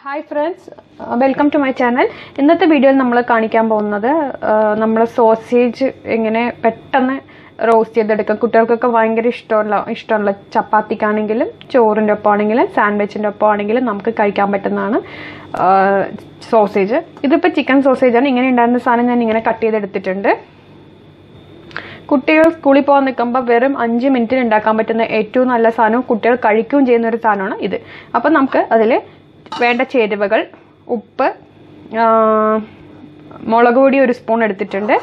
Hi friends, welcome to my channel. ഇന്നത്തെ വീഡിയോയിൽ നമ്മൾ കാണിക്കാൻ പോകുന്നത് നമ്മൾ സോസേജ് എങ്ങനെ പെട്ടെന്ന് റോസ്റ്റ് ചെയ്തെടുക്കാം. കുട്ടികൾക്കൊക്കെ ഭയങ്കര ഇഷ്ടമുള്ള ചപ്പാത്തിക്കാണെങ്കിലും ചോറിൻ്റെ ഒപ്പം ആണെങ്കിലും സാൻഡ്വിച്ചിൻ്റെ ഒപ്പം ആണെങ്കിലും നമുക്ക് കഴിക്കാൻ പറ്റുന്നതാണ് സോസേജ്. ഇതിപ്പോൾ ചിക്കൻ സോസേജാണ്. ഇങ്ങനെ ഉണ്ടായിരുന്ന സാധനം ഞാൻ ഇങ്ങനെ കട്ട് ചെയ്തെടുത്തിട്ടുണ്ട്. കുട്ടികൾ സ്കൂളിൽ പോകാൻ നിൽക്കുമ്പോൾ വെറും 5 മിനിറ്റിൽ ഉണ്ടാക്കാൻ പറ്റുന്ന ഏറ്റവും നല്ല സാധനവും കുട്ടികൾ കഴിക്കുകയും ചെയ്യുന്ന ഒരു സാധനമാണ് ഇത്. അപ്പം നമുക്ക് അതിൽ വേണ്ട ചേരുവകൾ: ഉപ്പ്, മുളക് പൊടി 1 സ്പൂൺ എടുത്തിട്ടുണ്ട്,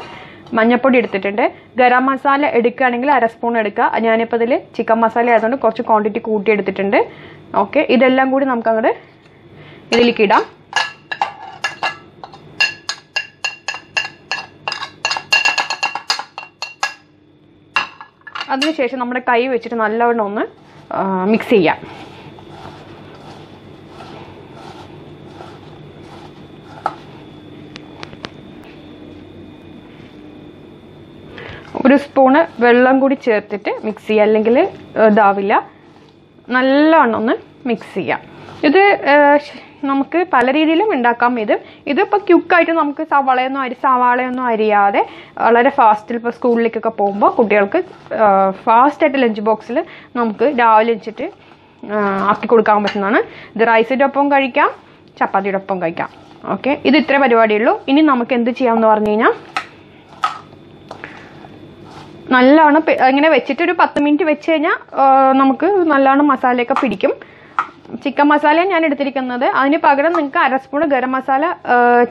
മഞ്ഞൾപ്പൊടി എടുത്തിട്ടുണ്ട്, ഗരം മസാല എടുക്കുകയാണെങ്കിൽ 1/2 സ്പൂൺ എടുക്കുക. ഞാനിപ്പോൾ ഇതിൽ ചിക്കൻ മസാല ആയതുകൊണ്ട് കുറച്ച് ക്വാണ്ടിറ്റി കൂട്ടി എടുത്തിട്ടുണ്ട്. ഓക്കെ, ഇതെല്ലാം കൂടി നമുക്ക് അങ്ങോട്ട് ഇതിലേക്ക് ഇടാം. അതിനുശേഷം നമ്മുടെ കൈ വെച്ചിട്ട് നല്ലവണ്ണം ഒന്ന് മിക്സ് ചെയ്യാം. ഒരു സ്പൂണ് വെള്ളം കൂടി ചേർത്തിട്ട് മിക്സ് ചെയ്യുക, അല്ലെങ്കിൽ ഇതാവില്ല. നല്ലവണ്ണം ഒന്ന് മിക്സ് ചെയ്യാം. ഇത് നമുക്ക് പല രീതിയിലും ഉണ്ടാക്കാം. ഇതിപ്പോൾ ക്യുക്കായിട്ട് നമുക്ക് സവാളയൊന്നും അരിയാതെ വളരെ ഫാസ്റ്റിൽ ഇപ്പോൾ സ്കൂളിലേക്കൊക്കെ പോകുമ്പോൾ കുട്ടികൾക്ക് ഫാസ്റ്റായിട്ട് ലഞ്ച് ബോക്സിൽ നമുക്ക് രാവിലെ വെച്ചിട്ട് ആക്കി കൊടുക്കാൻ പറ്റുന്നതാണ്. ഇത് റൈസിൻ്റെ ഒപ്പം കഴിക്കാം, ചപ്പാത്തിയുടെ ഒപ്പം കഴിക്കാം. ഓക്കെ, ഇത് ഇത്ര പരിപാടിയുള്ളൂ. ഇനി നമുക്ക് എന്ത് ചെയ്യാമെന്ന് പറഞ്ഞു കഴിഞ്ഞാൽ, നല്ലവണ്ണം ഇങ്ങനെ വെച്ചിട്ട് ഒരു 10 മിനിറ്റ് വെച്ച് കഴിഞ്ഞാൽ നമുക്ക് നല്ലവണ്ണം മസാലയൊക്കെ പിടിക്കും. ചിക്കൻ മസാല ഞാൻ എടുത്തിരിക്കുന്നത്. അതിന് പകരം നിങ്ങൾക്ക് 1/2 സ്പൂൺ ഗരം മസാല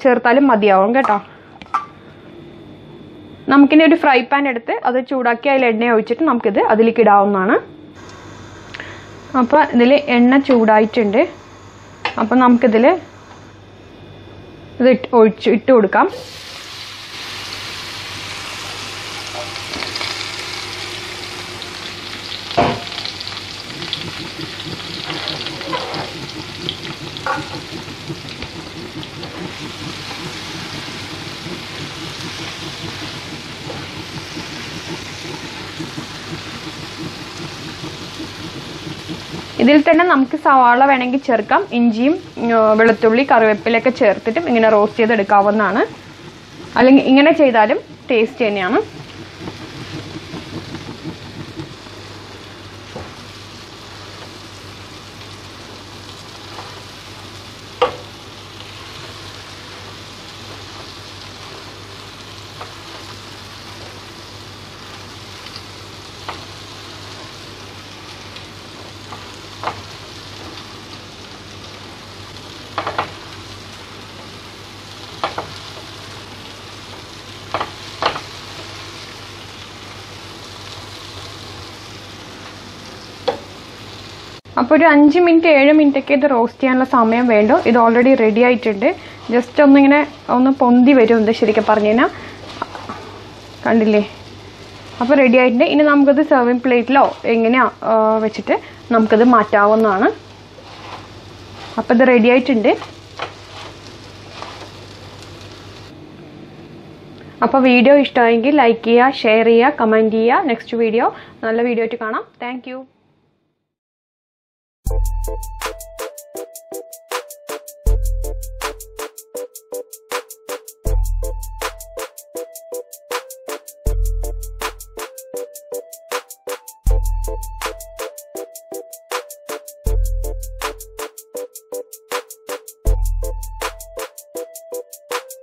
ചേർത്താലും മതിയാവും കേട്ടോ. നമുക്കിനി ഒരു ഫ്രൈ പാൻ എടുത്ത് അത് ചൂടാക്കി അതിൽ എണ്ണ ഒഴിച്ചിട്ട് നമുക്കിത് അതിലേക്ക് ഇടാവുന്നതാണ്. അപ്പോൾ ഇതിൽ എണ്ണ ചൂടായിട്ടുണ്ട്. അപ്പോൾ നമുക്കിതിൽ ഇത് ഇട്ട് കൊടുക്കാം. ഇതിൽ തന്നെ നമുക്ക് സവാള വേണമെങ്കിൽ ചേർക്കാം. ഇഞ്ചിയും വെളുത്തുള്ളി കറിവേപ്പിലൊക്കെ ചേർത്തിട്ടും ഇങ്ങനെ റോസ്റ്റ് ചെയ്തെടുക്കാവുന്നതാണ്. അല്ലെങ്കിൽ ഇങ്ങനെ ചെയ്താലും ടേസ്റ്റ് തന്നെയാണ്. അപ്പോൾ ഒരു 5 മിനിറ്റ് 7 മിനിറ്റൊക്കെ ഇത് റോസ്റ്റ് ചെയ്യാനുള്ള സമയം വേണ്ടു. ഇത് ഓൾറെഡി റെഡി ആയിട്ടുണ്ട്. ജസ്റ്റ് ഒന്ന് പൊന്തി വരും. ഇത് ശരിക്കും പറഞ്ഞു കഴിഞ്ഞാൽ കണ്ടില്ലേ? അപ്പോൾ റെഡി ആയിട്ടുണ്ട്. ഇനി നമുക്കത് സെർവിങ് പ്ലേറ്റിലോ എങ്ങനെയാ വെച്ചിട്ട് നമുക്കത് മാറ്റാവുന്നതാണ്. അപ്പോൾ ഇത് റെഡി ആയിട്ടുണ്ട്. അപ്പോൾ വീഡിയോ ഇഷ്ടമായെങ്കിൽ ലൈക്ക് ചെയ്യുക, ഷെയർ ചെയ്യുക, കമൻറ്റ് ചെയ്യുക. നെക്സ്റ്റ് വീഡിയോ നല്ല വീഡിയോ ആയിട്ട് കാണാം. Thank you.